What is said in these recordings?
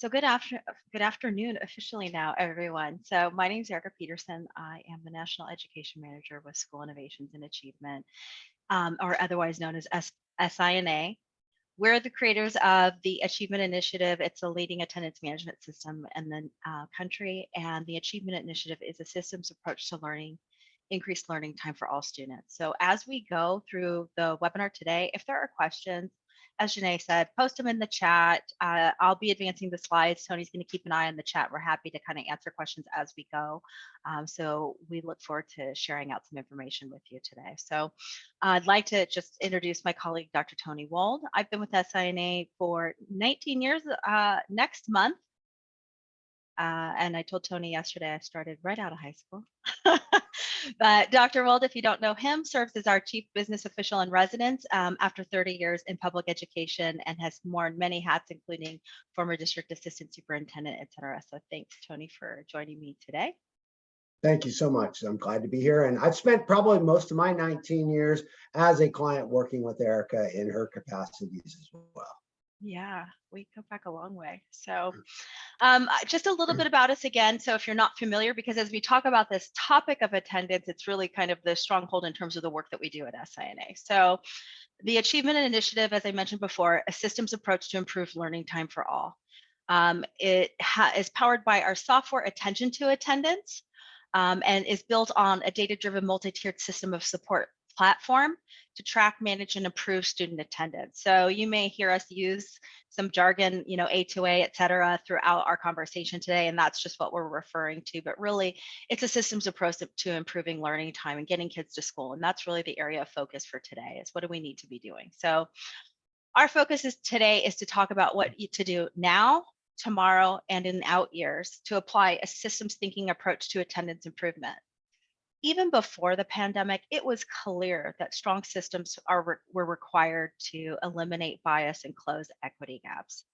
So good afternoon officially now, everyone. So my name is Erica Peterson. I am the National Education Manager with School Innovations and Achievement, or otherwise known as SINA. We're the creators of the Achievement Initiative. It's a leading attendance management system in the country, and the Achievement Initiative is a systems approach to learning, increased learning time for all students. So as we go through the webinar today, if there are questions, as Janae said, post them in the chat. I'll be advancing the slides. Tony's going to keep an eye on the chat. We're happy to kind of answer questions as we go. So we look forward to sharing out some information with you today. So I'd like to just introduce my colleague, Dr. Tony Wold. I've been with SINA for 19 years next month. And I told Tony yesterday I started right out of high school. But Dr. Wold, if you don't know him, serves as our Chief Business Official in Residence after 30 years in public education and has worn many hats, including former District Assistant Superintendent, et cetera. So thanks, Tony, for joining me today. Thank you so much. I'm glad to be here. And I've spent probably most of my 19 years as a client working with Erica in her capacities as well. Yeah, we go back a long way. So just a little bit about us again. So if you're not familiar, because as we talk about this topic of attendance, it's really kind of the stronghold in terms of the work that we do at SINA. So the Achievement Initiative, as I mentioned before, a systems approach to improve learning time for all. It is powered by our software Attention to Attendance and is built on a data-driven multi-tiered system of support platform to track, manage, and improve student attendance. So you may hear us use some jargon, A2A, et cetera, throughout our conversation today, and that's just what we're referring to. But really, it's a systems approach to improving learning time and getting kids to school. And that's really the area of focus for today is what do we need to be doing? So our focus today is to talk about what to do now, tomorrow, and in out years to apply a systems thinking approach to attendance improvement. Even before the pandemic, it was clear that strong systems were required to eliminate bias and close equity gaps.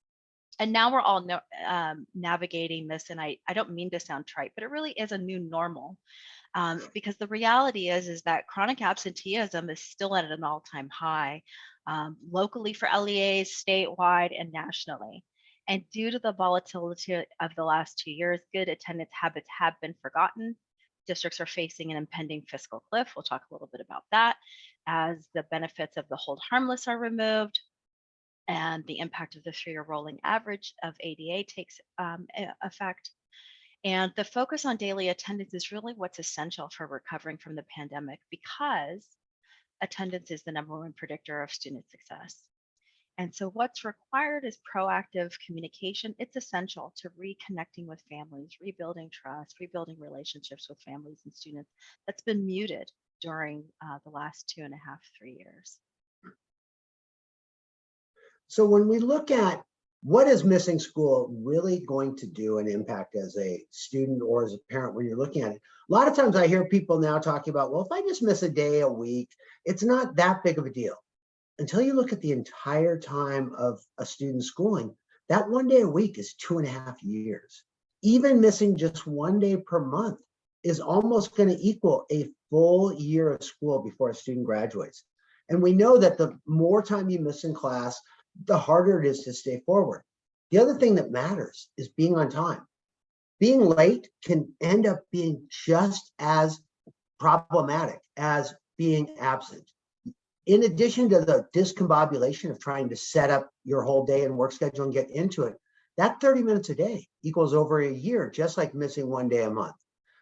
And now we're all navigating this, and I don't mean to sound trite, but it really is a new normal because the reality is that chronic absenteeism is still at an all-time high, locally for LEAs, statewide, and nationally. And due to the volatility of the last 2 years, good attendance habits have been forgotten. Districts are facing an impending fiscal cliff. We'll talk a little bit about that as the benefits of the hold harmless are removed and the impact of the 3-year rolling average of ADA takes effect. And the focus on daily attendance is really what's essential for recovering from the pandemic because attendance is the #1 predictor of student success. And so what's required is proactive communication. It's essential to reconnecting with families, rebuilding trust, rebuilding relationships with families and students that's been muted during the last 2.5, 3 years. So when we look at what is missing school really going to do and impact as a student or as a parent when you're looking at it, a lot of times I hear people now talking about, well, if I just miss a day a week, it's not that big of a deal. Until you look at the entire time of a student's schooling, that 1 day a week is 2.5 years. Even missing just 1 day per month is almost going to equal a full year of school before a student graduates. And we know that the more time you miss in class, the harder it is to stay forward. The other thing that matters is being on time. Being late can end up being just as problematic as being absent. In addition to the discombobulation of trying to set up your whole day and work schedule and get into it, that 30 minutes a day equals over a year, just like missing 1 day a month.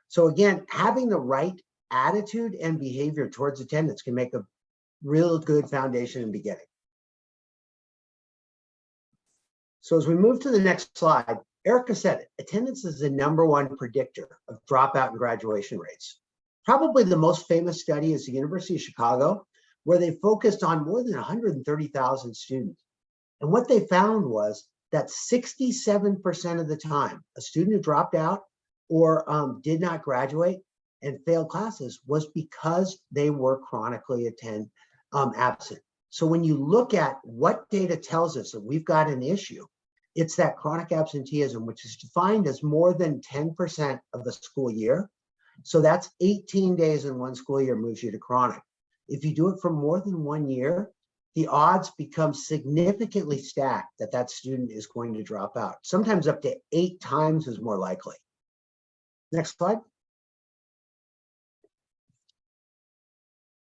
So again, having the right attitude and behavior towards attendance can make a real good foundation in the beginning. So as we move to the next slide, Erica said it, attendance is the #1 predictor of dropout and graduation rates. Probably the most famous study is the University of Chicago, where they focused on more than 130,000 students. And what they found was that 67% of the time, a student who dropped out or did not graduate and failed classes was because they were chronically absent. So when you look at what data tells us that we've got an issue, it's that chronic absenteeism, which is defined as more than 10% of the school year. So that's 18 days in one school year moves you to chronic. If you do it for more than 1 year, the odds become significantly stacked that that student is going to drop out. Sometimes up to 8 times is more likely. Next slide.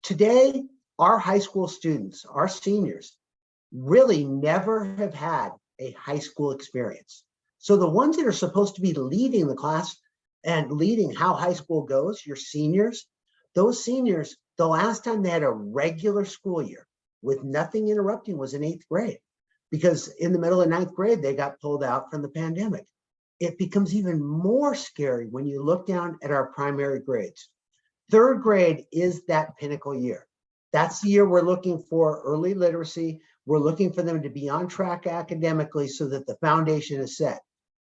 Today, our high school students, our seniors, really never have had a high school experience. So the ones that are supposed to be leading the class and leading how high school goes, your seniors, those seniors, the last time they had a regular school year with nothing interrupting was in 8th grade, because in the middle of 9th grade, they got pulled out from the pandemic. It becomes even more scary when you look down at our primary grades. 3rd grade is that pinnacle year. That's the year we're looking for early literacy. We're looking for them to be on track academically so that the foundation is set.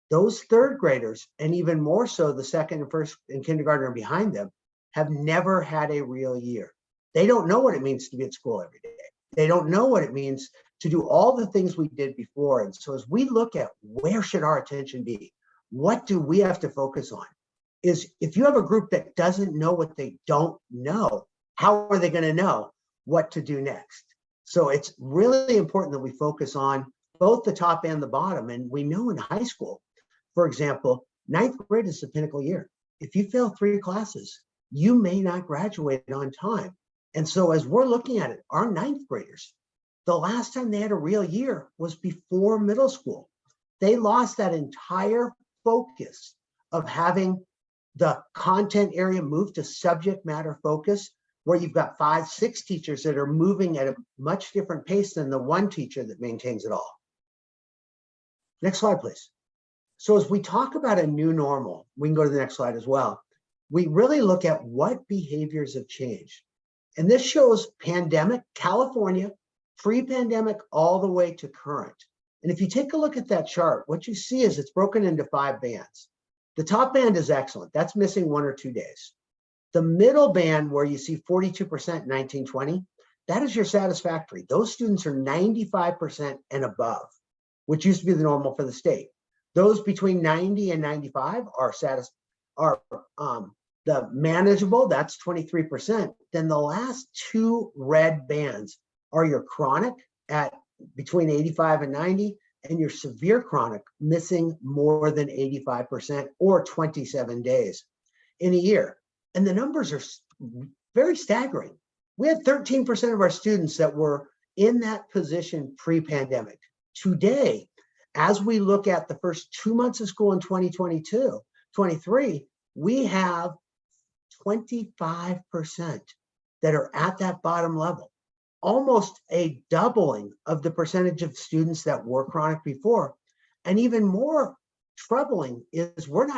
Those 3rd graders, and even more so the 2nd and 1st and kindergarten and behind them, have never had a real year. They don't know what it means to be at school every day. They don't know what it means to do all the things we did before. And so as we look at where should our attention be, what do we have to focus on? Is if you have a group that doesn't know what they don't know, how are they going to know what to do next? So it's really important that we focus on both the top and the bottom. And we know in high school, for example, 9th grade is the pinnacle year. If you fail 3 classes, you may not graduate on time. And so as we're looking at it, our 9th graders, the last time they had a real year was before middle school. They lost that entire focus of having the content area move to subject matter focus, where you've got 5, 6 teachers that are moving at a much different pace than the one teacher that maintains it all. Next slide, please. So as we talk about a new normal, we can go to the next slide as well. We really look at what behaviors have changed. And this shows pandemic, California, pre-pandemic, all the way to current. And if you take a look at that chart, what you see is it's broken into 5 bands. The top band is excellent. That's missing 1 or 2 days. The middle band, where you see 42% in 1920, that is your satisfactory. Those students are 95% and above, which used to be the normal for the state. Those between 90 and 95 are the manageable, that's 23%. Then the last 2 red bands are your chronic at between 85 and 90, and your severe chronic missing more than 85% or 27 days in a year. And the numbers are very staggering. We had 13% of our students that were in that position pre-pandemic. Today, as we look at the first 2 months of school in 2022, 23, we have 25% that are at that bottom level. Almost a doubling of the percentage of students that were chronic before. And even more troubling is we're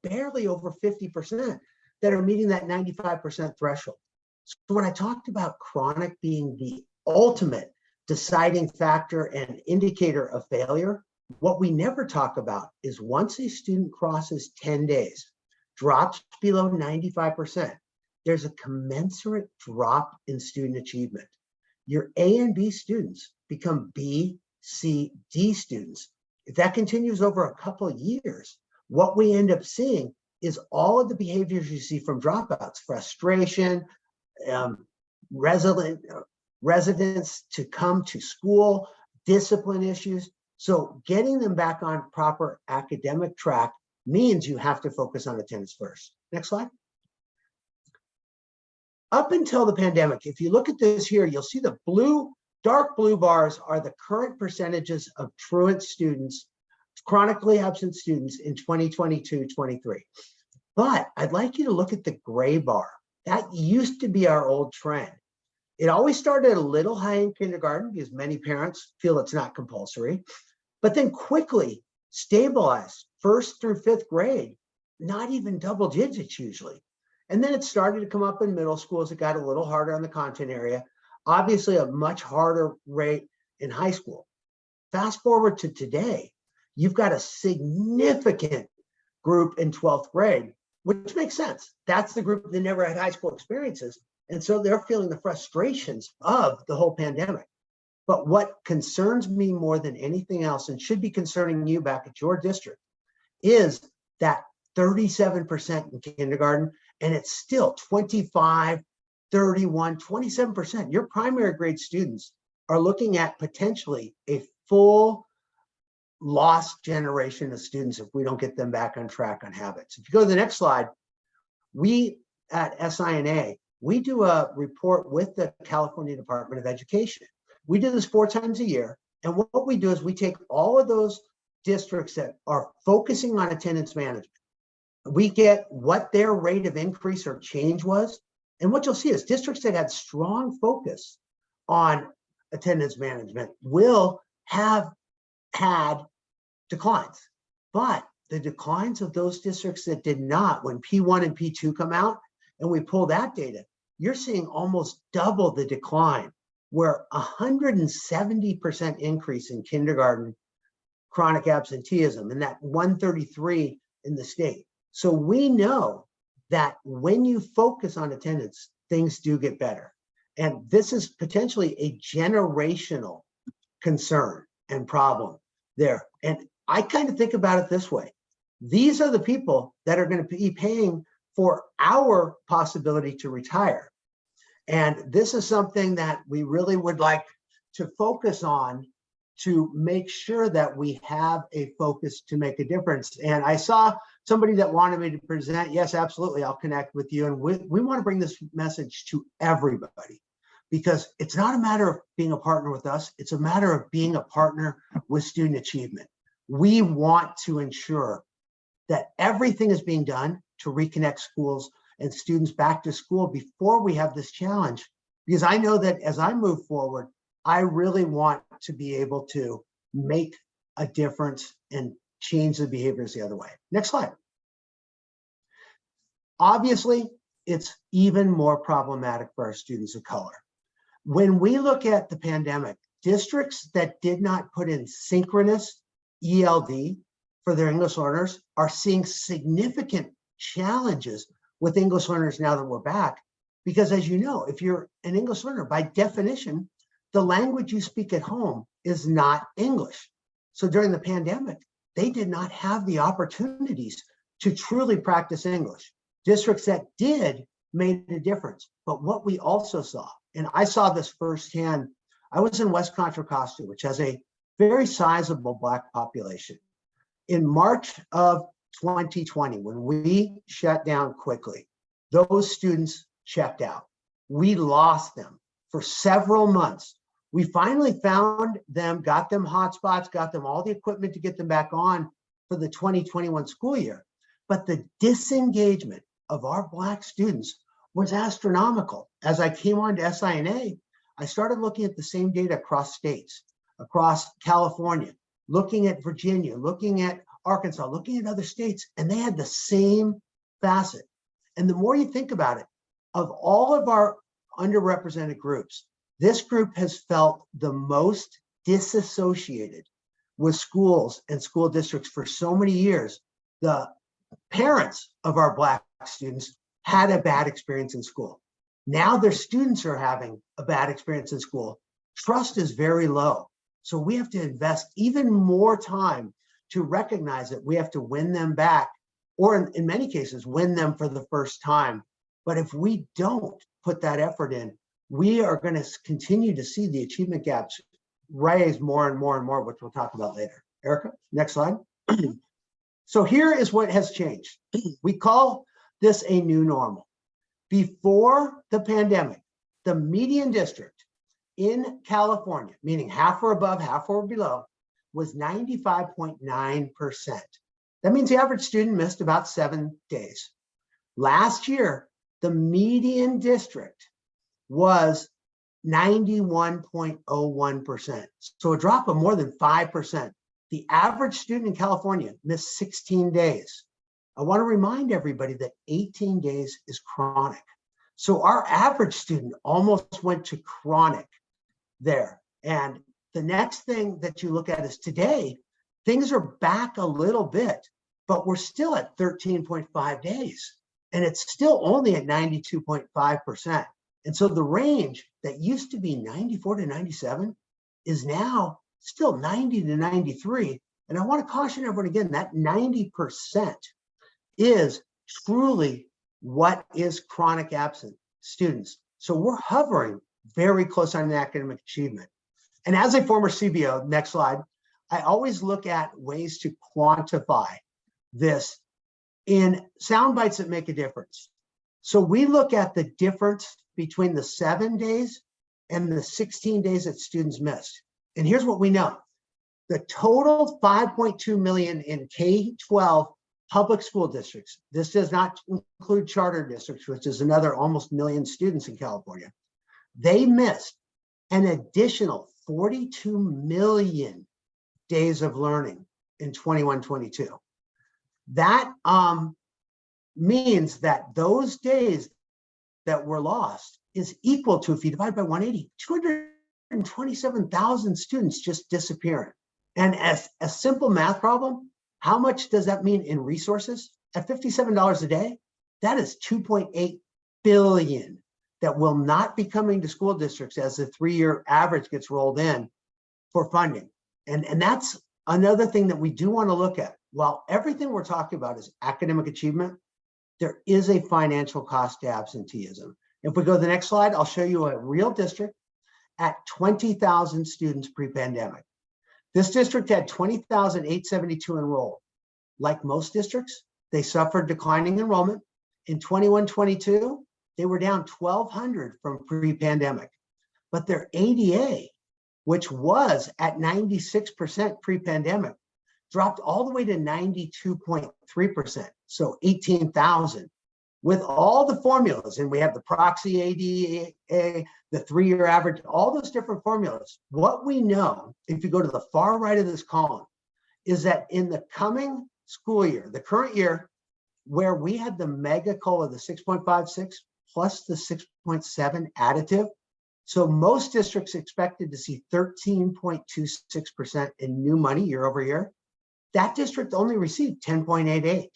barely over 50% that are meeting that 95% threshold. So when I talked about chronic being the ultimate deciding factor and indicator of failure, what we never talk about is once a student crosses 10 days, drops below 95%, there's a commensurate drop in student achievement. Your A and B students become B, C, D students. If that continues over a couple of years, what we end up seeing is all of the behaviors you see from dropouts: frustration, residents to come to school, discipline issues. So getting them back on proper academic track means you have to focus on attendance first. Next slide. Up until the pandemic, if you look at this here, you'll see the dark blue bars are the current percentages of truant students, chronically absent students in 2022-23. But I'd like you to look at the gray bar. That used to be our old trend. It always started a little high in kindergarten because many parents feel it's not compulsory, but then quickly stabilized 1st through 5th grade, not even double digits usually. And then it started to come up in middle school as it got a little harder on the content area, obviously a much harder rate in high school. Fast forward to today, you've got a significant group in 12th grade, which makes sense. That's the group that never had high school experiences. And so they're feeling the frustrations of the whole pandemic. But what concerns me more than anything else, and should be concerning you back at your district, is that 37% in kindergarten, and it's still 25, 31, 27%. Your primary grade students are looking at potentially a full lost generation of students if we don't get them back on track on habits. If you go to the next slide, we at SINA, we do a report with the California Department of Education. We do this 4 times a year. And what we do is we take all of those districts that are focusing on attendance management. We get what their rate of increase or change was. And what you'll see is districts that had strong focus on attendance management will have had declines. But the declines of those districts that did not, when P1 and P2 come out and we pull that data, you're seeing almost double the decline, where 170% increase in kindergarten chronic absenteeism and that 133 in the state. So we know that when you focus on attendance, things do get better. And this is potentially a generational concern and problem there. And I kind of think about it this way. These are the people that are going to be paying for our possibility to retire. And this is something that we really would like to focus on to make sure that we have a focus to make a difference. And I saw somebody that wanted me to present. Yes, absolutely. I'll connect with you. And we want to bring this message to everybody, because it's not a matter of being a partner with us. It's a matter of being a partner with student achievement. We want to ensure that everything is being done to reconnect schools and students back to school before we have this challenge. Because I know that as I move forward, I really want to be able to make a difference and change the behaviors the other way. Next slide. Obviously, it's even more problematic for our students of color. When we look at the pandemic, districts that did not put in synchronous ELD for their English learners are seeing significant challenges with English learners now that we're back. Because as you know, if you're an English learner, by definition, the language you speak at home is not English. So during the pandemic, they did not have the opportunities to truly practice English. Districts that did made a difference. But what we also saw, and I saw this firsthand, I was in West Contra Costa, which has a very sizable Black population. In March of 2020, when we shut down quickly, those students checked out. We lost them for several months. We finally found them, got them hotspots, got them all the equipment to get them back on for the 2021 school year. But the disengagement of our Black students was astronomical. As I came on to SINA, I started looking at the same data across states, across California, looking at Virginia, looking at Arkansas, looking at other states, and they had the same facet. And the more you think about it, of all of our underrepresented groups, this group has felt the most disassociated with schools and school districts for so many years. The parents of our Black students had a bad experience in school. Now their students are having a bad experience in school. Trust is very low. So we have to invest even more time to recognize that we have to win them back, or in many cases, win them for the first time. But if we don't put that effort in, we are going to continue to see the achievement gaps rise more and more and more, which we'll talk about later. Erica, next slide. So here is what has changed. We call this a new normal. Before the pandemic, the median district in California, meaning half or above, half or below, was 95.9%. That means the average student missed about 7 days. Last year, the median district was 91.01%. So a drop of more than 5%. The average student in California missed 16 days. I want to remind everybody that 18 days is chronic. So our average student almost went to chronic there. And the next thing that you look at is today, things are back a little bit, but we're still at 13.5 days. And it's still only at 92.5%. And so the range that used to be 94 to 97 is now still 90 to 93. And I want to caution everyone again, that 90% is truly what is chronic absent students. So we're hovering very close on academic achievement. And as a former CBO, next slide, I always look at ways to quantify this in sound bites that make a difference. So we look at the difference between the 7 days and the 16 days that students missed. And here's what we know. The total 5.2 million in K-12 public school districts, this does not include charter districts, which is another almost million students in California, they missed an additional 42 million days of learning in 21-22. That means that those days that were lost is equal to, if you divide by 180, 227,000 students just disappearing. And as a simple math problem, how much does that mean in resources? At $57 a day, that is 2.8 billion that will not be coming to school districts as the 3-year average gets rolled in for funding. And that's another thing that we do want to look at. While everything we're talking about is academic achievement, there is a financial cost to absenteeism. If we go to the next slide, I'll show you a real district at 20,000 students pre-pandemic. This district had 20,872 enrolled. Like most districts, they suffered declining enrollment. In 21-22, they were down 1,200 from pre-pandemic. But their ADA, which was at 96% pre-pandemic, dropped all the way to 92.3%, so 18,000. With all the formulas, and we have the proxy ADA, the 3-year average, all those different formulas. What we know, if you go to the far right of this column, is that in the coming school year, the current year, where we had the mega COLA, the 6.56 plus the 6.7 additive, so most districts expected to see 13.26% in new money year over year. That district only received 10.88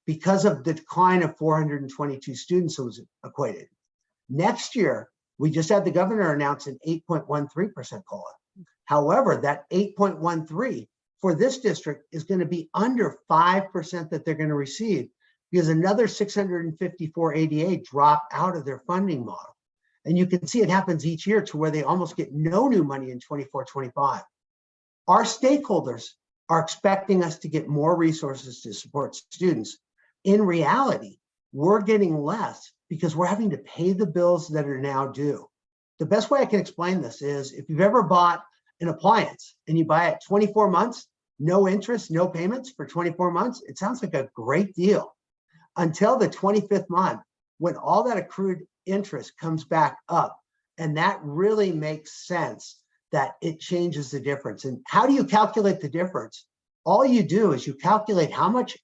because of the decline of 422 students that was equated. Next year, we just had the governor announce an 8.13% COLA. However, that 8.13 for this district is going to be under 5% that they're going to receive because another 654 ADA dropped out of their funding model. And you can see it happens each year to where they almost get no new money in 24-25. Our stakeholders are expecting us to get more resources to support students. In reality, we're getting less because we're having to pay the bills that are now due. The best way I can explain this is if you've ever bought an appliance and you buy it 24 months, no interest, no payments for 24 months, it sounds like a great deal until the 25th month when all that accrued interest comes back up. And that really makes sense that it changes the difference. And how do you calculate the difference? All you do is you calculate how much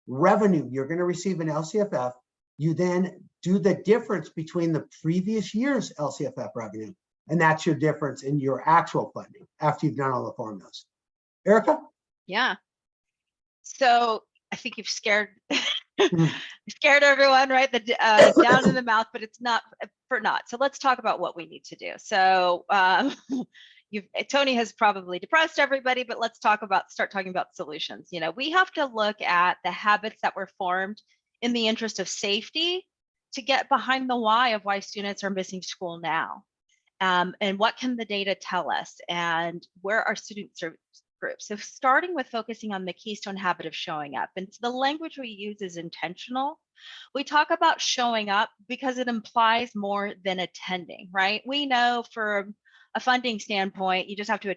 revenue you're going to receive in LCFF. You then do the difference between the previous year's LCFF revenue, and that's your difference in your actual funding after you've done all the formulas. Erica? Yeah. So I think you've scared scared everyone, right? The down in the mouth, but it's not for naught. So let's talk about what we need to do. So Tony has probably depressed everybody, but let's start talking about solutions. You know, we have to look at the habits that were formed in the interest of safety to get behind the why of why students are missing school now. And what can the data tell us, and where are student service groups? So starting with focusing on the keystone habit of showing up. And so the language we use is intentional. We talk about showing up because it implies more than attending, right? We know for a funding standpoint, you just have to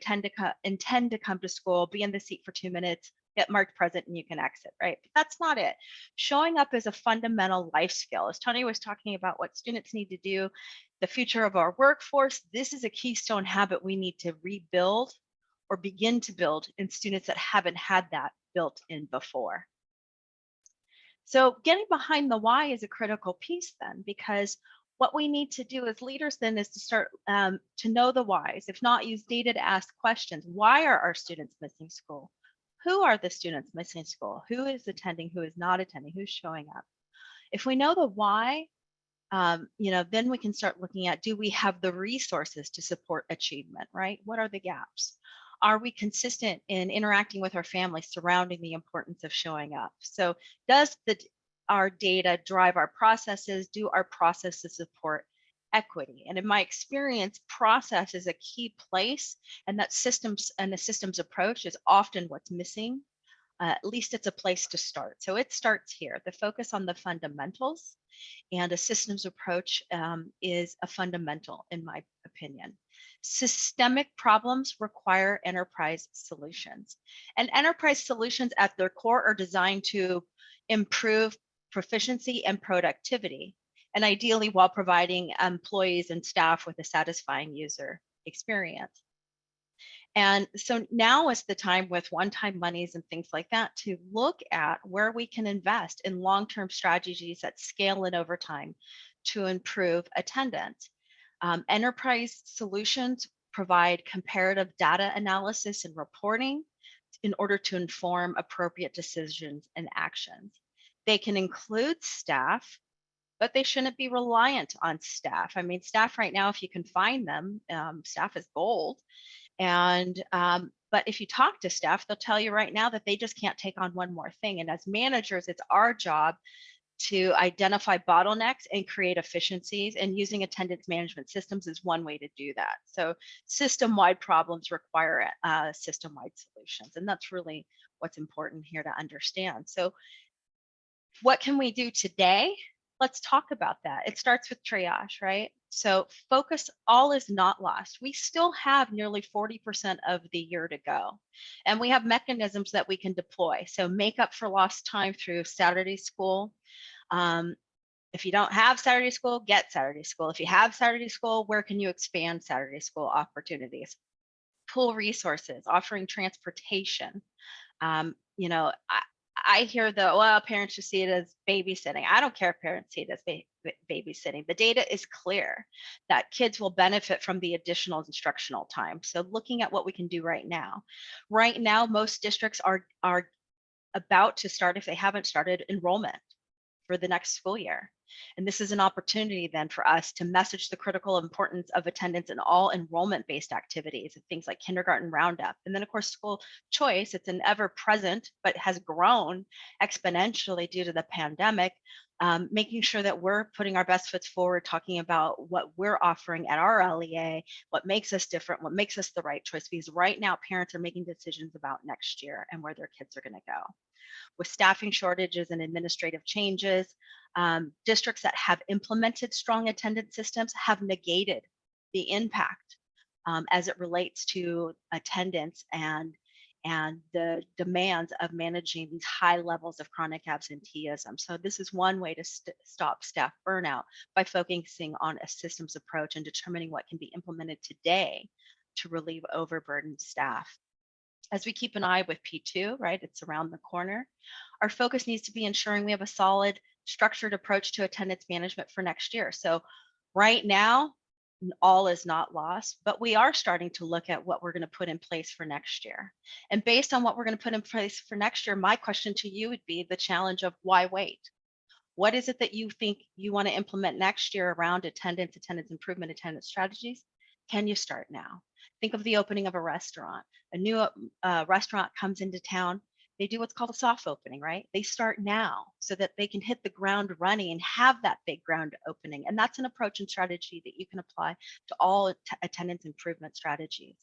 intend to come to school, be in the seat for 2 minutes, get marked present, and you can exit, right? But that's not it. Showing up is a fundamental life skill. As Tony was talking about what students need to do, the future of our workforce, this is a keystone habit we need to rebuild or begin to build in students that haven't had that built in before. So getting behind the why is a critical piece then, because what we need to do as leaders then is to start to know the whys. If not, use data to ask questions. Why are our students missing school? Who are the students missing school? Who is attending? Who is not attending? Who's showing up? If we know the why, then we can start looking at, do we have the resources to support achievement, right? What are the gaps? Are we consistent in interacting with our families surrounding the importance of showing up? So does our data drive our processes? Do our processes support equity. And in my experience, process is a key place, and that systems and the systems approach is often what's missing. At least it's a place to start. So it starts here. The focus on the fundamentals and a systems approach is a fundamental, in my opinion. Systemic problems require enterprise solutions. And enterprise solutions at their core are designed to improve proficiency and productivity, and ideally while providing employees and staff with a satisfying user experience. And so now is the time with one-time monies and things like that to look at where we can invest in long-term strategies that scale in over time to improve attendance. Enterprise solutions provide comparative data analysis and reporting in order to inform appropriate decisions and actions. They can include staff, but they shouldn't be reliant on staff. I mean, staff right now, if you can find them, staff is gold. And but if you talk to staff, they'll tell you right now that they just can't take on one more thing. And as managers, it's our job to identify bottlenecks and create efficiencies, and using attendance management systems is one way to do that. So system-wide problems require system-wide solutions, and that's really what's important here to understand. So what can we do today? Let's talk about that. It starts with triage, right? So focus, all is not lost. We still have nearly 40% of the year to go. And we have mechanisms that we can deploy. So make up for lost time through Saturday school. If you don't have Saturday school, get Saturday school. If you have Saturday school, where can you expand Saturday school opportunities? Pool resources, offering transportation. You know, I hear well, parents just see it as babysitting. I don't care if parents see it as babysitting. The data is clear that kids will benefit from the additional instructional time. So looking at what we can do right now. Right now, most districts are about to start, if they haven't started, enrollment for the next school year. And this is an opportunity then for us to message the critical importance of attendance in all enrollment-based activities, things like kindergarten roundup. And then of course, school choice, it's an ever present, but has grown exponentially due to the pandemic, making sure that we're putting our best foot forward, talking about what we're offering at our LEA, what makes us different, what makes us the right choice, because right now parents are making decisions about next year and where their kids are gonna go. With staffing shortages and administrative changes, districts that have implemented strong attendance systems have negated the impact as it relates to attendance and the demands of managing these high levels of chronic absenteeism. So this is one way to stop staff burnout, by focusing on a systems approach and determining what can be implemented today to relieve overburdened staff. As we keep an eye with P2, right, it's around the corner, our focus needs to be ensuring we have a solid, structured approach to attendance management for next year. So right now, all is not lost, but we are starting to look at what we're going to put in place for next year. And based on what we're going to put in place for next year, my question to you would be the challenge of why wait? What is it that you think you want to implement next year around attendance improvement, attendance strategies? Can you start now? Think of the opening of a restaurant. A new restaurant comes into town. They do what's called a soft opening, right? They start now so that they can hit the ground running and have that big ground opening. And that's an approach and strategy that you can apply to all attendance improvement strategies.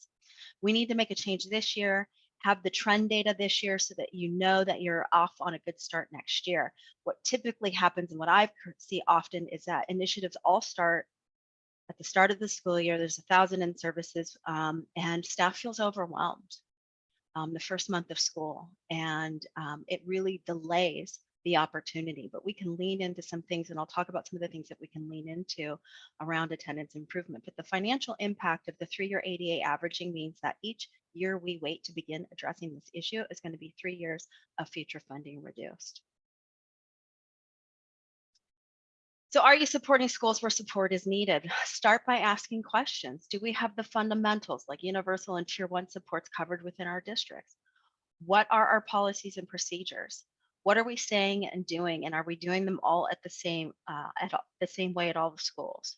We need to make a change this year, have the trend data this year so that you know that you're off on a good start next year. What typically happens and what I see often is that initiatives all start at the start of the school year. There's 1,000 in services and staff feels overwhelmed the first month of school, and it really delays the opportunity. But we can lean into some things, and I'll talk about some of the things that we can lean into around attendance improvement. But the financial impact of the 3-year ADA averaging means that each year we wait to begin addressing this issue is going to be 3 years of future funding reduced. So are you supporting schools where support is needed? Start by asking questions. Do we have the fundamentals like universal and tier 1 supports covered within our districts? What are our policies and procedures? What are we saying and doing? And are we doing them all at the same way at all the schools?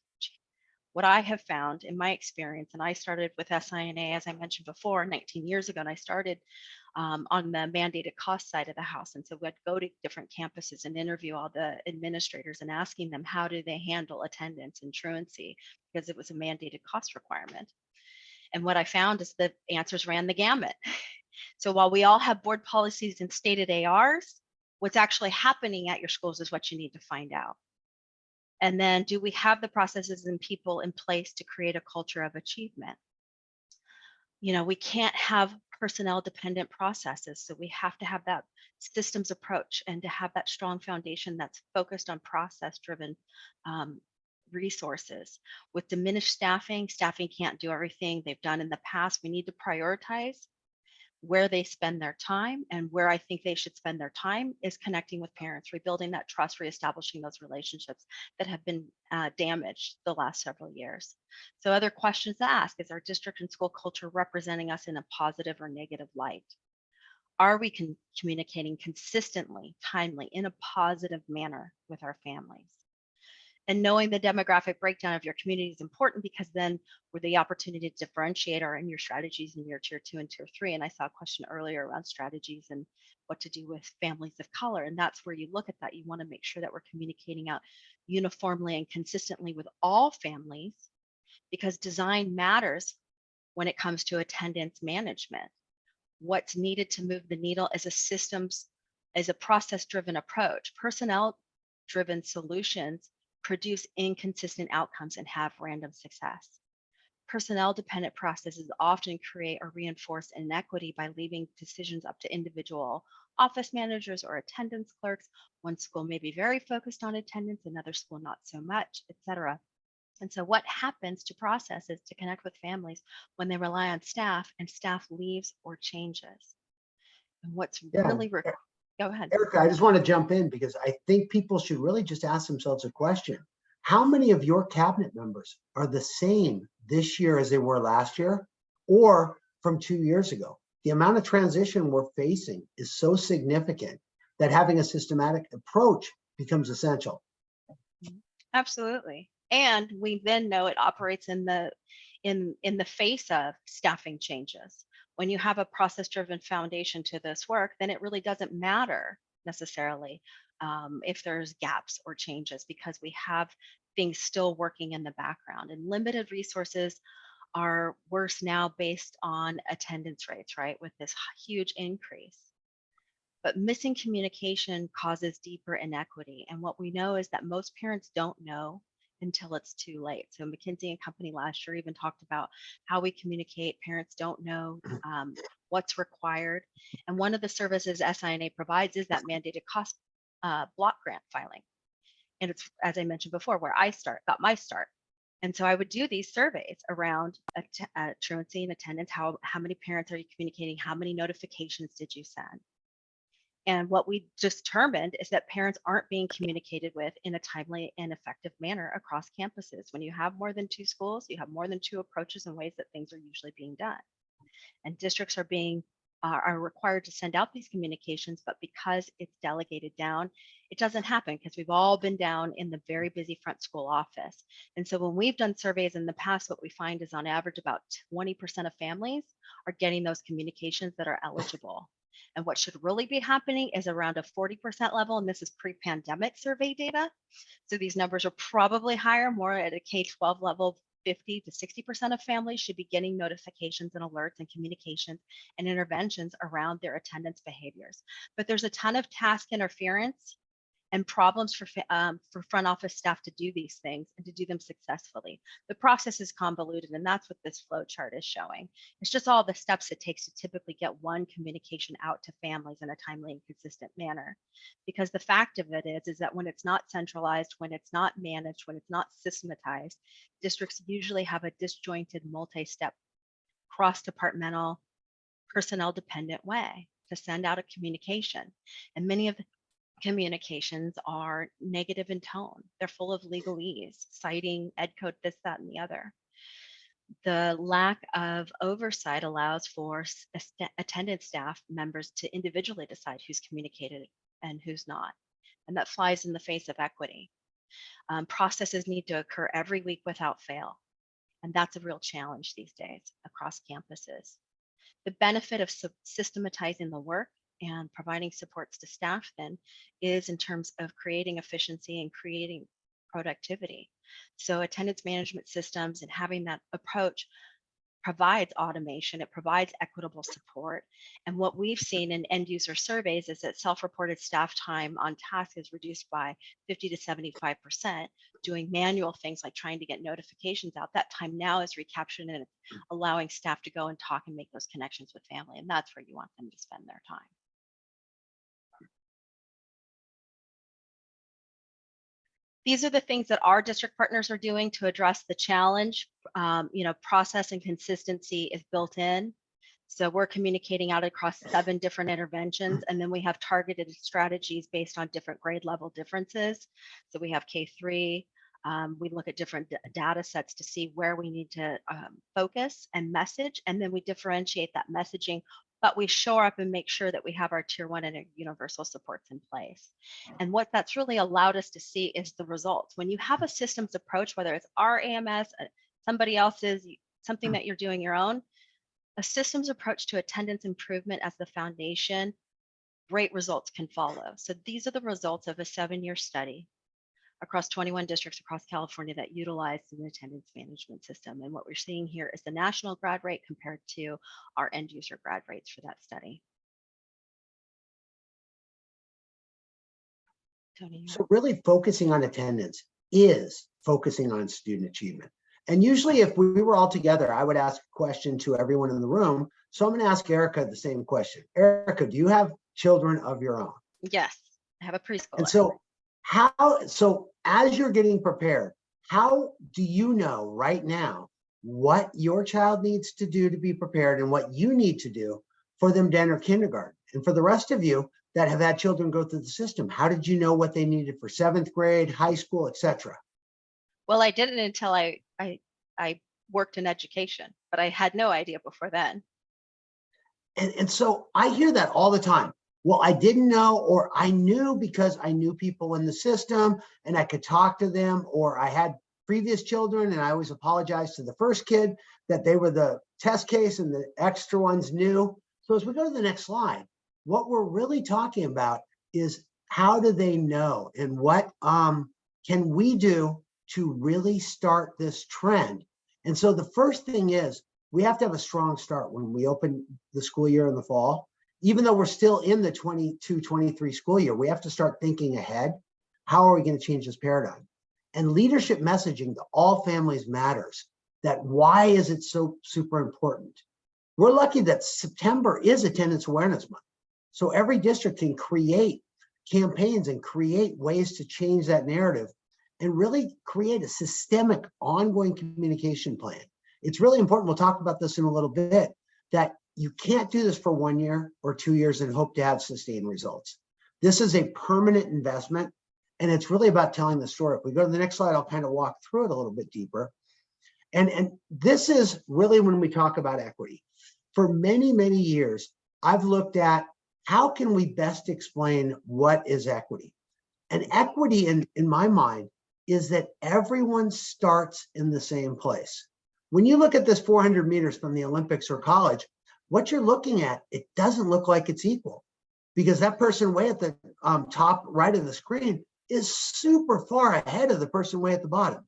what I have found in my experience, and I started with SINA, as I mentioned before, 19 years ago, and I started on the mandated cost side of the house. And so we'd go to different campuses and interview all the administrators and asking them, how do they handle attendance and truancy? Because it was a mandated cost requirement. And what I found is the answers ran the gamut. So while we all have board policies and stated ARs, what's actually happening at your schools is what you need to find out. And then, do we have the processes and people in place to create a culture of achievement? You know, we can't have personnel dependent processes. So we have to have that systems approach and to have that strong foundation that's focused on process driven resources. With diminished staffing, staffing can't do everything they've done in the past. We need to prioritize where they spend their time, and where I think they should spend their time is connecting with parents, rebuilding that trust, reestablishing those relationships that have been damaged the last several years. So other questions to ask: is our district and school culture representing us in a positive or negative light? Are we communicating consistently, timely, in a positive manner with our families? And knowing the demographic breakdown of your community is important, because then we're the opportunity to differentiate our in your strategies in your tier 2 and tier 3. And I saw a question earlier around strategies and what to do with families of color. And that's where you look at that. You want to make sure that we're communicating out uniformly and consistently with all families, because design matters when it comes to attendance management. What's needed to move the needle is a process driven approach. Personnel driven solutions produce inconsistent outcomes and have random success. Personnel dependent processes often create or reinforce inequity by leaving decisions up to individual office managers or attendance clerks. One school may be very focused on attendance, another school not so much, etc. And so what happens to processes to connect with families when they rely on staff and staff leaves or changes? And what's Yeah. really, go ahead. Erica, I just want to jump in because I think people should really just ask themselves a question. How many of your cabinet members are the same this year as they were last year or from 2 years ago? The amount of transition we're facing is so significant that having a systematic approach becomes essential. Absolutely. And we then know it operates in the face of staffing changes. When you have a process driven foundation to this work, then it really doesn't matter necessarily if there's gaps or changes, because we have things still working in the background. And limited resources are worse now based on attendance rates, right? With this huge increase. But missing communication causes deeper inequity. And what we know is that most parents don't know until it's too late. So McKinsey and Company last year even talked about how we communicate. Parents don't know what's required. And one of the services SINA provides is that mandated cost block grant filing. And it's, as I mentioned before, where I got my start. And so I would do these surveys around truancy and attendance. How many parents are you communicating? How many notifications did you send? And what we determined is that parents aren't being communicated with in a timely and effective manner across campuses. When you have more than 2 schools, you have more than 2 approaches and ways that things are usually being done. And districts are required to send out these communications, but because it's delegated down, it doesn't happen, because we've all been down in the very busy front school office. And so when we've done surveys in the past, what we find is on average about 20% of families are getting those communications that are eligible. And what should really be happening is around a 40% level, and this is pre-pandemic survey data. So these numbers are probably higher, more at a K-12 level. 50 to 60% of families should be getting notifications and alerts and communications and interventions around their attendance behaviors. But there's a ton of task interference and problems for front office staff to do these things and to do them successfully. The process is convoluted, and that's what this flow chart is showing. It's just all the steps it takes to typically get one communication out to families in a timely and consistent manner. Because the fact of it is that when it's not centralized, when it's not managed, when it's not systematized, districts usually have a disjointed, multi-step, cross-departmental, personnel-dependent way to send out a communication. And many of the communications are negative in tone. They're full of legalese, citing ed code, this, that, and the other. The lack of oversight allows for attendance staff members to individually decide who's communicated and who's not. And that flies in the face of equity. Processes need to occur every week without fail. And that's a real challenge these days across campuses. The benefit of systematizing the work and providing supports to staff then is in terms of creating efficiency and creating productivity. So attendance management systems and having that approach provides automation, it provides equitable support. And what we've seen in end user surveys is that self-reported staff time on task is reduced by 50 to 75%. Doing manual things like trying to get notifications out, that time now is recaptured and allowing staff to go and talk and make those connections with family. And that's where you want them to spend their time. These are the things that our district partners are doing to address the challenge. Process and consistency is built in. So we're communicating out across 7 different interventions, and then we have targeted strategies based on different grade level differences. So we have K3. We look at different data sets to see where we need to focus and message, and then we differentiate that messaging, but we show up and make sure that we have our tier 1 and universal supports in place. And what that's really allowed us to see is the results. When you have a systems approach, whether it's our AMS, somebody else's, something that you're doing your own, a systems approach to attendance improvement as the foundation, great results can follow. So these are the results of a 7-year study across 21 districts across California that utilized an attendance management system. And what we're seeing here is the national grad rate compared to our end user grad rates for that study. Tony. So really focusing on attendance is focusing on student achievement. And usually if we were all together, I would ask a question to everyone in the room. So I'm going to ask Erica the same question. Erica, do you have children of your own? Yes, I have a preschooler. And so as you're getting prepared, how do you know right now what your child needs to do to be prepared and what you need to do for them to enter kindergarten? And for the rest of you that have had children go through the system, how did you know what they needed for 7th grade, high school, etc.? Well, I didn't until I worked in education, but I had no idea before then. And so I hear that all the time. Well, I didn't know, or I knew because I knew people in the system and I could talk to them, or I had previous children and I always apologized to the first kid that they were the test case and the extra ones knew. So as we go to the next slide, what we're really talking about is how do they know and what can we do to really start this trend? And so the first thing is we have to have a strong start when we open the school year in the fall. Even though we're still in the 22-23 school year, we have to start thinking ahead. How are we going to change this paradigm? And leadership messaging to all families matters. That why is it so super important? We're lucky that September is Attendance Awareness Month. So every district can create campaigns and create ways to change that narrative and really create a systemic ongoing communication plan. It's really important, we'll talk about this in a little bit, that you can't do this for 1 year or 2 years and hope to have sustained results. This is a permanent investment, and it's really about telling the story. If we go to the next slide, I'll kind of walk through it a little bit deeper. And this is really when we talk about equity. For many, many years, I've looked at how can we best explain what is equity? And equity, in my mind, is that everyone starts in the same place. When you look at this 400 meters from the Olympics or college, what you're looking at, it doesn't look like it's equal, because that person way at the top right of the screen is super far ahead of the person way at the bottom.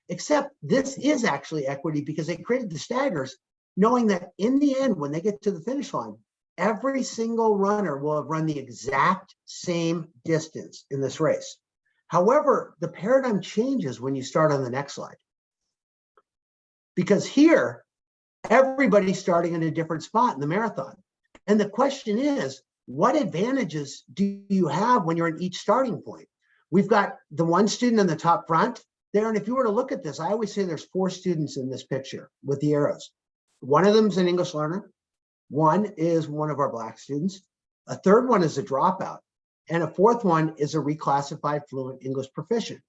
Except this is actually equity because they created the staggers, knowing that in the end, when they get to the finish line, every single runner will have run the exact same distance in this race. However, the paradigm changes when you start on the next slide. Because here, everybody's starting in a different spot in the marathon. And the question is, what advantages do you have when you're in each starting point? We've got the one student in the top front there. And if you were to look at this, I always say there's 4 students in this picture with the arrows. One of them is an English learner. One is one of our Black students. A third one is a dropout. And a fourth one is a reclassified fluent English proficient.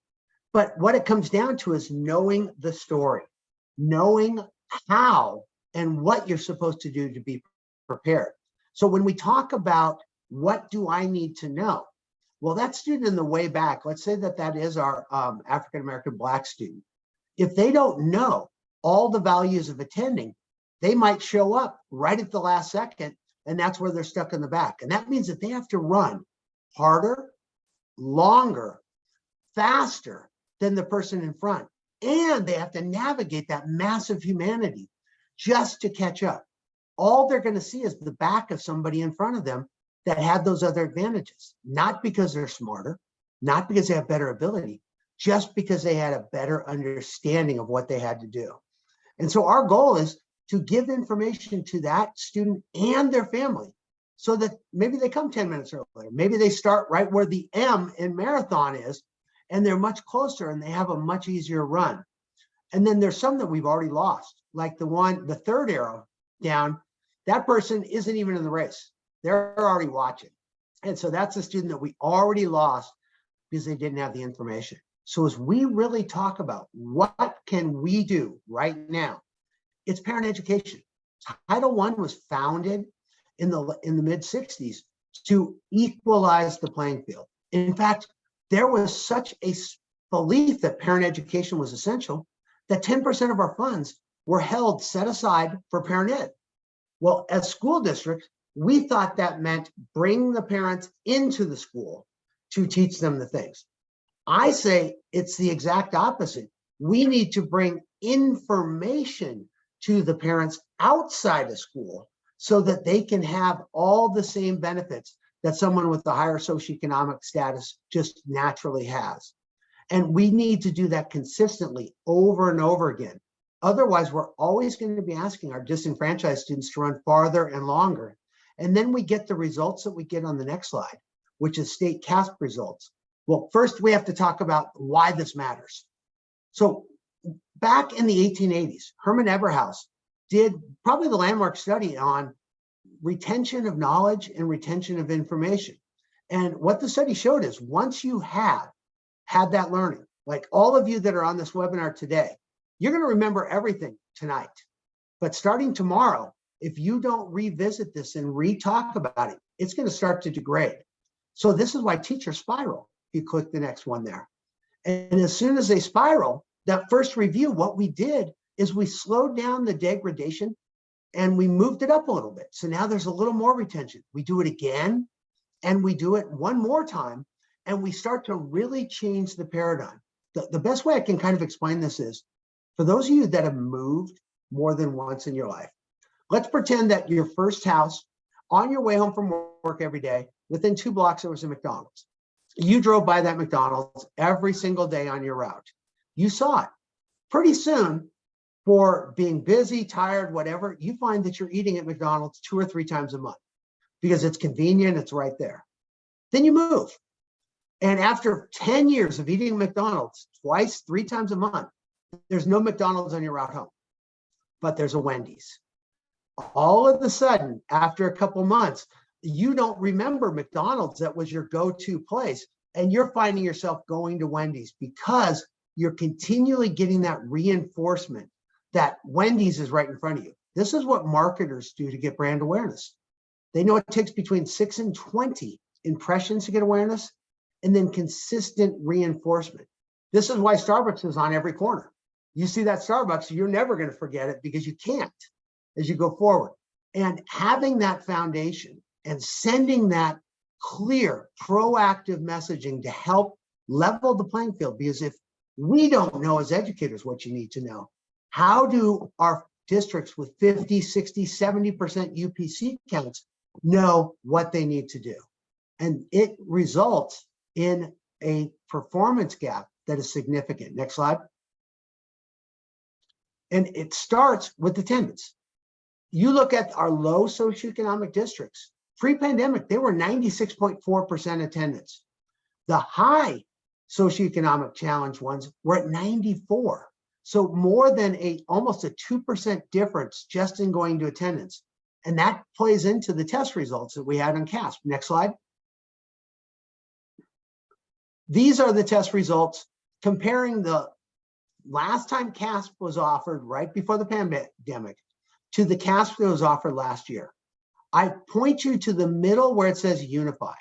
But what it comes down to is knowing the story, knowing how and what you're supposed to do to be prepared. So when we talk about what do I need to know? Well, that student in the way back, let's say that that is our African-American Black student. If they don't know all the values of attending, they might show up right at the last second, and that's where they're stuck in the back. And that means that they have to run harder, longer, faster than the person in front. And they have to navigate that massive humanity just to catch up. All they're going to see is the back of somebody in front of them that had those other advantages, not because they're smarter, not because they have better ability, just because they had a better understanding of what they had to do. And so our goal is to give information to that student and their family so that maybe they come 10 minutes earlier. Maybe they start right where the M in marathon is, and they're much closer and they have a much easier run. And then there's some that we've already lost, like the third arrow down, that person isn't even in the race. They're already watching. And so that's a student that we already lost because they didn't have the information. So as we really talk about what can we do right now, it's parent education. Title I was founded in the mid-60s to equalize the playing field. In fact, there was such a belief that parent education was essential that 10% of our funds were held set aside for parent ed. Well, as school districts, we thought that meant bring the parents into the school to teach them the things. I say it's the exact opposite. We need to bring information to the parents outside of school so that they can have all the same benefits that someone with a higher socioeconomic status just naturally has. And we need to do that consistently over and over again. Otherwise, we're always going to be asking our disenfranchised students to run farther and longer. And then we get the results that we get on the next slide, which is state CASP results. Well, first we have to talk about why this matters. So back in the 1880s, Herman Eberhaus did probably the landmark study on retention of knowledge and retention of information. And what the study showed is once you have had that learning, like all of you that are on this webinar today, you're going to remember everything tonight. But starting tomorrow, if you don't revisit this and re-talk about it, it's going to start to degrade. So this is why teachers spiral. You click the next one there. And as soon as they spiral, that first review, what we did is we slowed down the degradation and we moved it up a little bit. So now there's a little more retention. We do it again and we do it one more time and we start to really change the paradigm. The best way I can kind of explain this is, for those of you that have moved more than once in your life, let's pretend that your first house, on your way home from work every day, within 2 blocks, there was a McDonald's. You drove by that McDonald's every single day on your route. You saw it. Pretty soon, for being busy, tired, whatever, you find that you're eating at McDonald's 2 or 3 times a month because it's convenient, it's right there. Then you move. And after 10 years of eating McDonald's twice, 3 times a month, there's no McDonald's on your route home, but there's a Wendy's. All of a sudden, after a couple months, you don't remember McDonald's that was your go-to place, and you're finding yourself going to Wendy's because you're continually getting that reinforcement that Wendy's is right in front of you. This is what marketers do to get brand awareness. They know it takes between 6 and 20 impressions to get awareness, and then consistent reinforcement. This is why Starbucks is on every corner. You see that Starbucks, you're never going to forget it because you can't as you go forward. And having that foundation and sending that clear, proactive messaging to help level the playing field, because if we don't know as educators what you need to know, how do our districts with 50, 60, 70% UPC counts know what they need to do? And it results in a performance gap that is significant. Next slide. And it starts with attendance. You look at our low socioeconomic districts, pre-pandemic, they were 96.4% attendance. The high socioeconomic challenge ones were at 94. So more than almost a 2% difference just in going to attendance. And that plays into the test results that we had on CASP. Next slide. These are the test results comparing the last time CASP was offered right before the pandemic to the CASP that was offered last year. I point you to the middle where it says unified,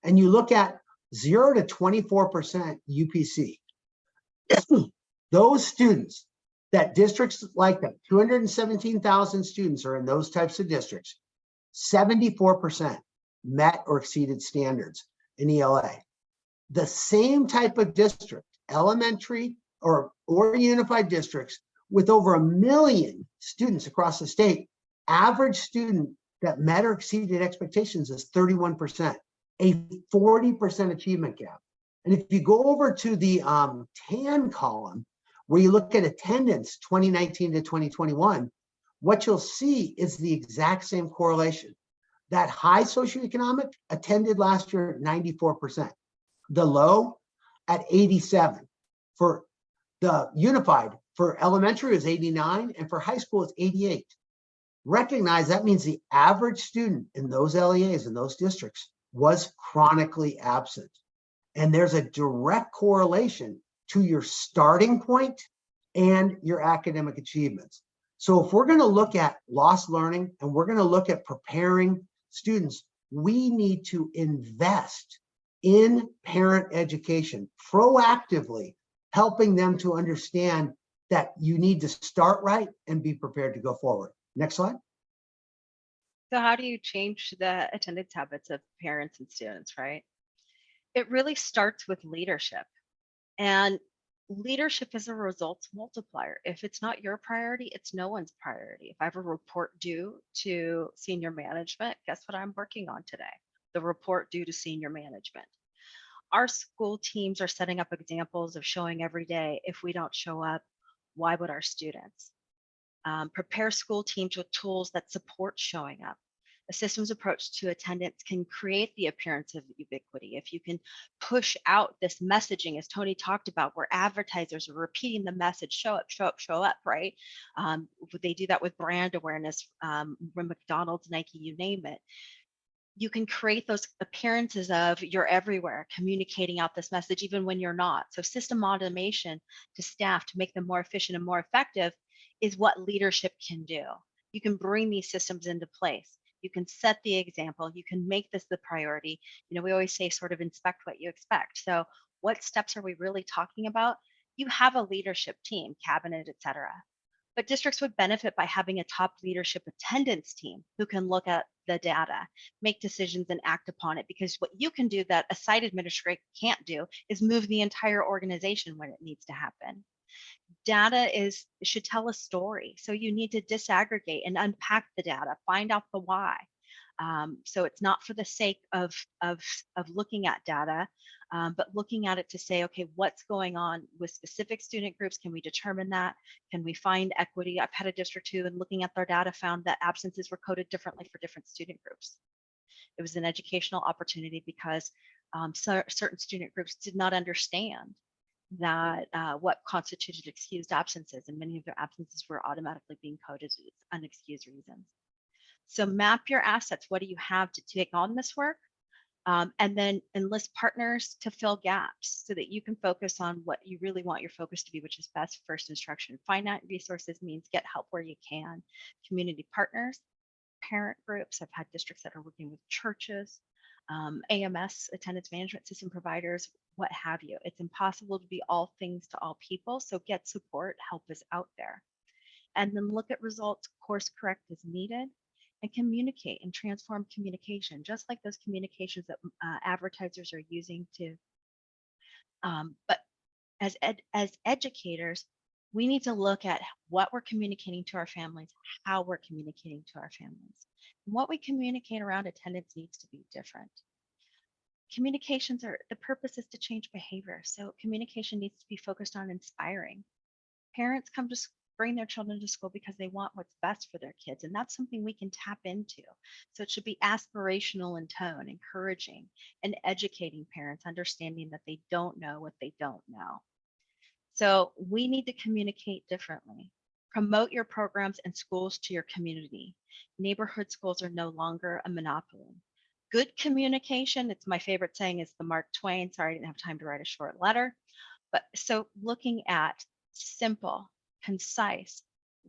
and you look at 0 to 24% UPC. Those students that districts like that, 217,000 students are in those types of districts, 74% met or exceeded standards in ELA. The same type of district, elementary or unified districts with over 1 million students across the state, average student that met or exceeded expectations is 31%, a 40% achievement gap. And if you go over to the tan column, where you look at attendance 2019 to 2021, what you'll see is the exact same correlation. That high socioeconomic attended last year at 94%. The low at 87. For the unified, for elementary is 89, and for high school it's 88. Recognize that means the average student in those LEAs, in those districts, was chronically absent. And there's a direct correlation to your starting point and your academic achievements. So if we're going to look at lost learning and we're going to look at preparing students, we need to invest in parent education, proactively helping them to understand that you need to start right and be prepared to go forward. Next slide. So how do you change the attendance habits of parents and students, right? It really starts with leadership. And leadership is a results multiplier. If it's not your priority, it's no one's priority. If I have a report due to senior management, guess what I'm working on today? The report due to senior management. Our school teams are setting up examples of showing every day. If we don't show up, why would our students? Prepare school teams with tools that support showing up. A systems approach to attendance can create the appearance of ubiquity. If you can push out this messaging, as Tony talked about, where advertisers are repeating the message, show up, show up, show up, right? They do that with brand awareness, McDonald's, Nike, you name it. You can create those appearances of you're everywhere, communicating out this message, even when you're not. So system automation to staff to make them more efficient and more effective is what leadership can do. You can bring these systems into place. You can set the example. You can make this the priority. You know, we always say sort of inspect what you expect. So what steps are we really talking about? You have a leadership team, cabinet, et cetera. But districts would benefit by having a top leadership attendance team who can look at the data, make decisions, and act upon it. Because what you can do that a site administrator can't do is move the entire organization when it needs to happen. Data should tell a story. So you need to disaggregate and unpack the data, find out the why. So it's not for the sake of looking at data, but looking at it to say, okay, what's going on with specific student groups? Can we determine that? Can we find equity? I've had a district too, and looking at their data found that absences were coded differently for different student groups. It was an educational opportunity because certain student groups did not understand that what constituted excused absences, and many of their absences were automatically being coded as unexcused reasons. So map your assets. What do you have to take on this work? And then enlist partners to fill gaps so that you can focus on what you really want your focus to be, which is best first instruction. Finite resources means get help where you can. Community partners, parent groups. I've had districts that are working with churches, AMS, attendance management system providers, what have you. It's impossible to be all things to all people. So get support, help is out there. And then look at results, course correct as needed, and communicate and transform communication, just like those communications that advertisers are using to. But as educators, we need to look at what we're communicating to our families, how we're communicating to our families. And what we communicate around attendance needs to be different. Communications the purpose is to change behavior. So communication needs to be focused on inspiring. Parents come to bring their children to school because they want what's best for their kids. And that's something we can tap into. So it should be aspirational in tone, encouraging, and educating parents, understanding that they don't know what they don't know. So we need to communicate differently. Promote your programs and schools to your community. Neighborhood schools are no longer a monopoly. Good communication, it's my favorite saying, is the Mark Twain. Sorry, I didn't have time to write a short letter. But so looking at simple, concise,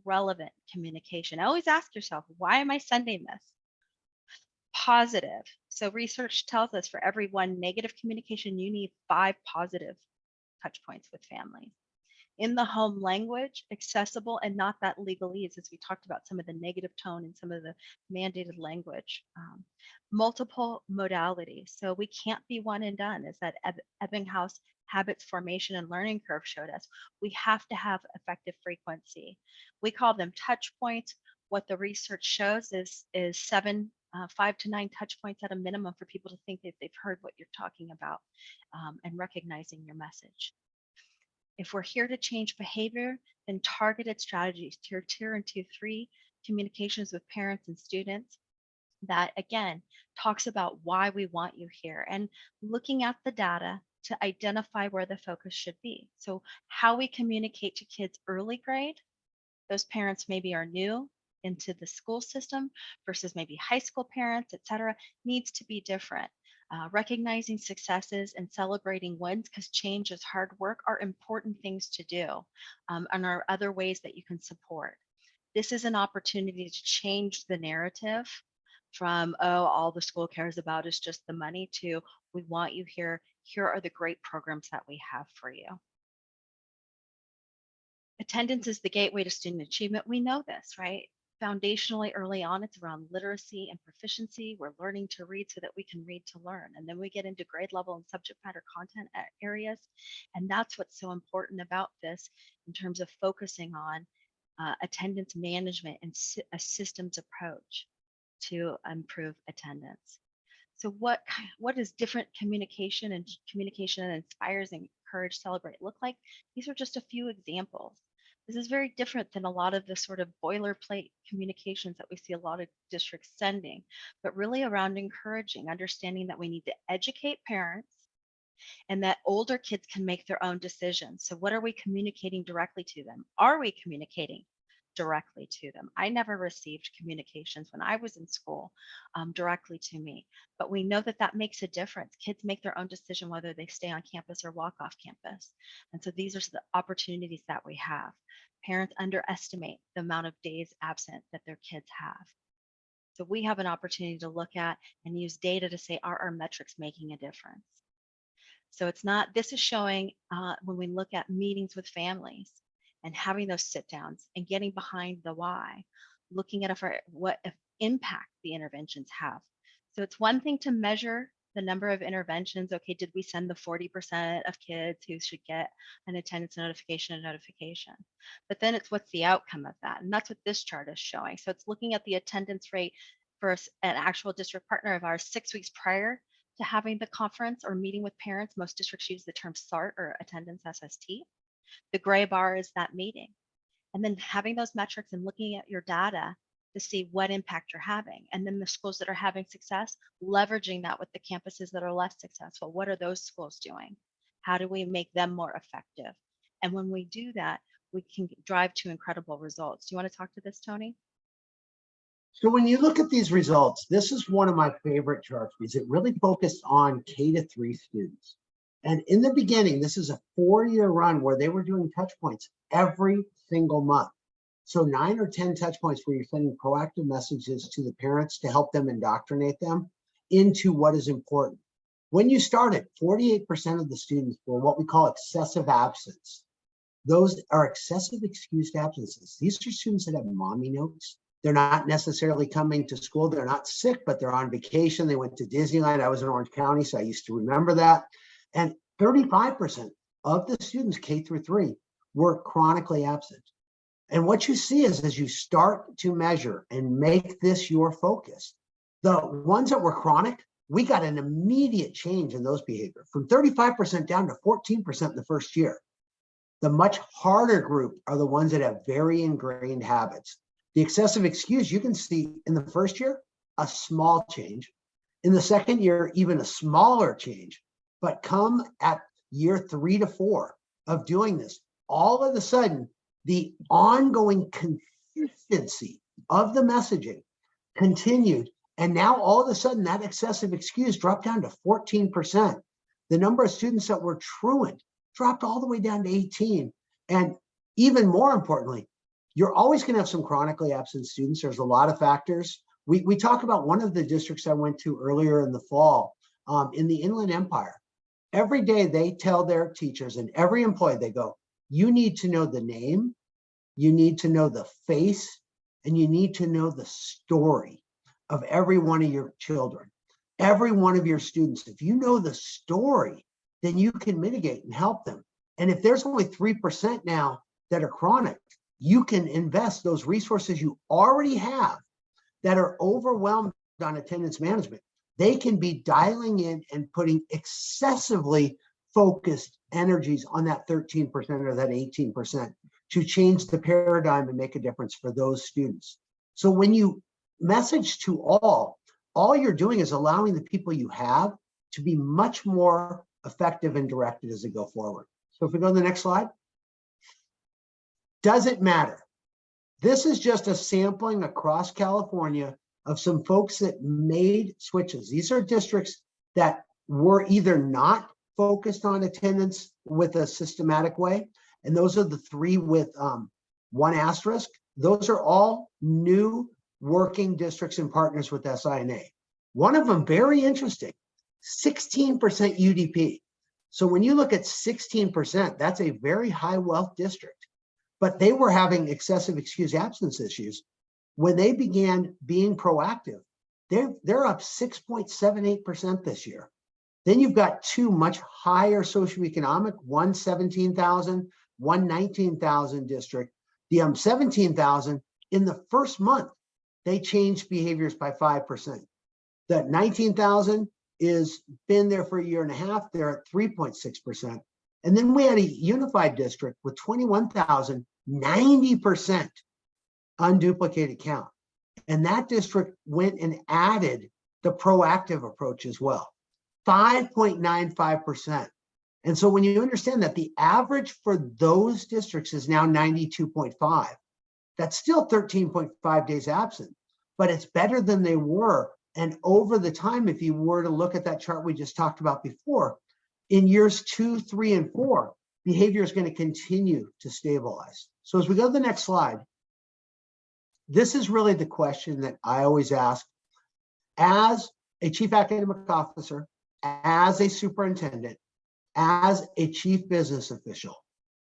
relevant communication. Always ask yourself, why am I sending this? Positive. So research tells us for every one negative communication, you need 5 positive touch points with families. in the home language, accessible, and not that legalese, as we talked about some of the negative tone and some of the mandated language. Multiple modalities. So we can't be one and done, as that Ebbinghaus habits formation and learning curve showed us. We have to have effective frequency. We call them touch points. What the research shows is 5 to 9 touch points at a minimum for people to think that they've heard what you're talking about, and recognizing your message. If we're here to change behavior, then targeted strategies, tier 2 and tier 3 communications with parents and students, that again talks about why we want you here, and looking at the data to identify where the focus should be. So how we communicate to kids early grade, those parents maybe are new into the school system versus maybe high school parents, et cetera, needs to be different. Recognizing successes and celebrating wins, because change is hard work, are important things to do, and are other ways that you can support. This is an opportunity to change the narrative from, oh, all the school cares about is just the money, to we want you here. Here are the great programs that we have for you. Attendance is the gateway to student achievement. We know this, right? Foundationally, early on, it's around literacy and proficiency. We're learning to read so that we can read to learn. And then we get into grade level and subject matter content areas. And that's what's so important about this in terms of focusing on attendance management and a systems approach to improve attendance. So what is different communication and communication that inspires, encourage, celebrate look like? These are just a few examples. This is very different than a lot of the sort of boilerplate communications that we see a lot of districts sending, but really around encouraging, understanding that we need to educate parents and that older kids can make their own decisions. So what are we communicating directly to them? Are we communicating directly to them? I never received communications when I was in school directly to me, but we know that that makes a difference. Kids make their own decision whether they stay on campus or walk off campus. And so these are the opportunities that we have. Parents underestimate the amount of days absent that their kids have. So we have an opportunity to look at and use data to say, are our metrics making a difference? So it's not, this is showing when we look at meetings with families and having those sit downs and getting behind the why, looking at what impact the interventions have. So it's one thing to measure the number of interventions. Okay, did we send the 40% of kids who should get an attendance notification? But then it's what's the outcome of that? And that's what this chart is showing. So it's looking at the attendance rate for an actual district partner of ours 6 weeks prior to having the conference or meeting with parents. Most districts use the term SART, or attendance SST. The gray bar is that meeting. And then having those metrics and looking at your data to see what impact you're having. And then the schools that are having success, leveraging that with the campuses that are less successful. What are those schools doing? How do we make them more effective? And when we do that, we can drive to incredible results. Do you want to talk to this, Tony? So when you look at these results, this is one of my favorite charts because it really focused on K-3 students. And in the beginning, this is a 4-year run where they were doing touch points every single month. So 9 or 10 touch points where you're sending proactive messages to the parents to help them indoctrinate them into what is important. When you started, 48% of the students were what we call excessive absence. Those are excessive excused absences. These are students that have mommy notes. They're not necessarily coming to school. They're not sick, but they're on vacation. They went to Disneyland. I was in Orange County, so I used to remember that. And 35% of the students K-3 were chronically absent. And what you see is as you start to measure and make this your focus, the ones that were chronic, we got an immediate change in those behavior from 35% down to 14% in the first year. The much harder group are the ones that have very ingrained habits. The excessive excuse, you can see in the first year, a small change. In the second year, even a smaller change. But come at year 3 to 4 of doing this, all of a sudden, the ongoing consistency of the messaging continued. And now all of a sudden, that excessive excuse dropped down to 14%. The number of students that were truant dropped all the way down to 18. And even more importantly, you're always going to have some chronically absent students. There's a lot of factors. We talk about one of the districts I went to earlier in the fall in the Inland Empire. Every day they tell their teachers and every employee, they go, you need to know the name, you need to know the face, and you need to know the story of every one of your children, every one of your students. If you know the story, then you can mitigate and help them. And if there's only 3% now that are chronic, you can invest those resources you already have that are overwhelmed on attendance management. They can be dialing in and putting excessively focused energies on that 13% or that 18% to change the paradigm and make a difference for those students. So when you message to all you're doing is allowing the people you have to be much more effective and directed as they go forward. So if we go to the next slide. Does it matter? This is just a sampling across California of some folks that made switches. These are districts that were either not focused on attendance with a systematic way, and those are the 3 with 1 asterisk. Those are all new working districts and partners with SINA. One of them, very interesting, 16% UDP. So when you look at 16%, that's a very high wealth district. But they were having excessive excused absence issues. When they began being proactive, they're up 6.78% this year. Then you've got 2 much higher socioeconomic, one 17,000, one 19,000 district. The 17,000 in the first month, they changed behaviors by 5%. That 19,000 is been there for a year and a half. They're at 3.6%. And then we had a unified district with 21,000, 90% unduplicated count. And that district went and added the proactive approach as well, 5.95%. And so when you understand that the average for those districts is now 92.5, that's still 13.5 days absent, but it's better than they were. And over the time, if you were to look at that chart we just talked about before, in years 2, 3, and 4, behavior is going to continue to stabilize. So as we go to the next slide, this is really the question that I always ask as a chief academic officer, as a superintendent, as a chief business official.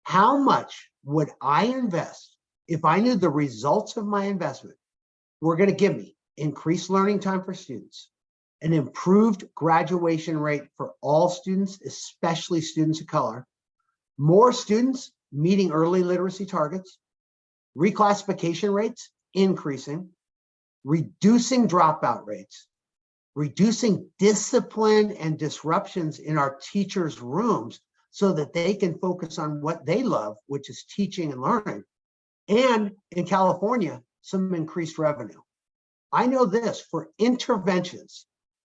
How much would I invest if I knew the results of my investment were going to give me increased learning time for students, an improved graduation rate for all students, especially students of color, more students meeting early literacy targets, reclassification rates increasing, reducing dropout rates, reducing discipline and disruptions in our teachers' rooms so that they can focus on what they love, which is teaching and learning, and in California, some increased revenue. I know this, for interventions,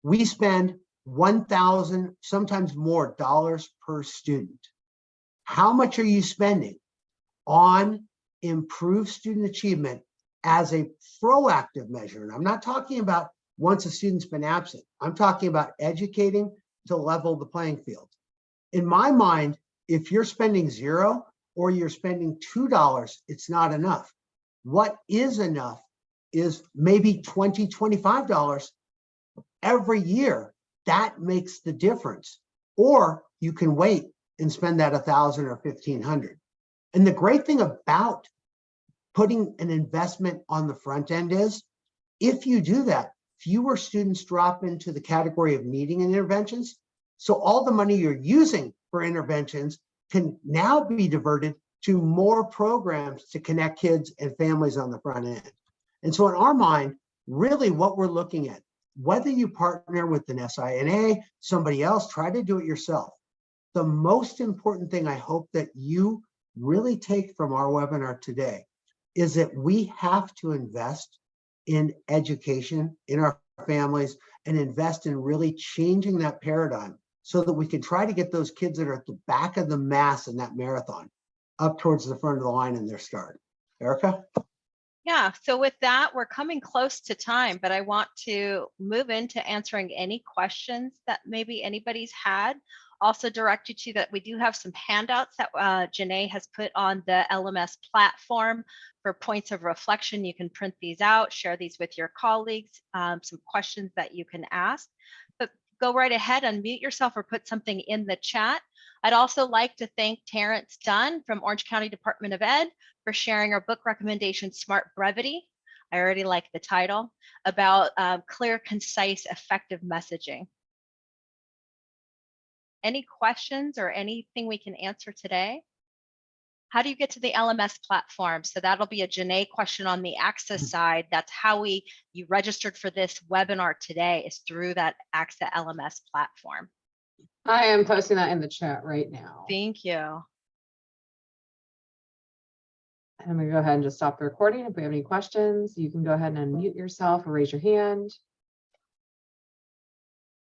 we spend $1,000, sometimes more, dollars per student. How much are you spending on improved student achievement as a proactive measure? And I'm not talking about once a student's been absent. I'm talking about educating to level the playing field. In my mind, if you're spending $0 or you're spending $2, it's not enough. What is enough is maybe $20, $25 every year. That makes the difference. Or you can wait and spend that $1,000 or $1,500. And the great thing about putting an investment on the front end is, if you do that, fewer students drop into the category of needing interventions. So all the money you're using for interventions can now be diverted to more programs to connect kids and families on the front end. And so in our mind, really what we're looking at, whether you partner with an SINA, somebody else, try to do it yourself. The most important thing I hope that you really take from our webinar today is that we have to invest in education, in our families, and invest in really changing that paradigm so that we can try to get those kids that are at the back of the mass in that marathon up towards the front of the line in their start. Erica? Yeah, so with that, we're coming close to time, but I want to move into answering any questions that maybe anybody's had. Also direct you to that we do have some handouts that Janae has put on the LMS platform for points of reflection. You can print these out, share these with your colleagues, some questions that you can ask. But go right ahead, unmute yourself or put something in the chat. I'd also like to thank Terrence Dunn from Orange County Department of Ed for sharing our book recommendation, Smart Brevity. I already like the title, about clear, concise, effective messaging. Any questions or anything we can answer today? How do you get to the LMS platform? So that'll be a Janae question on the Access side. That's how you registered for this webinar today, is through that Access LMS platform. I am posting that in the chat right now. Thank you. I'm gonna go ahead and just stop the recording. If we have any questions, you can go ahead and unmute yourself or raise your hand.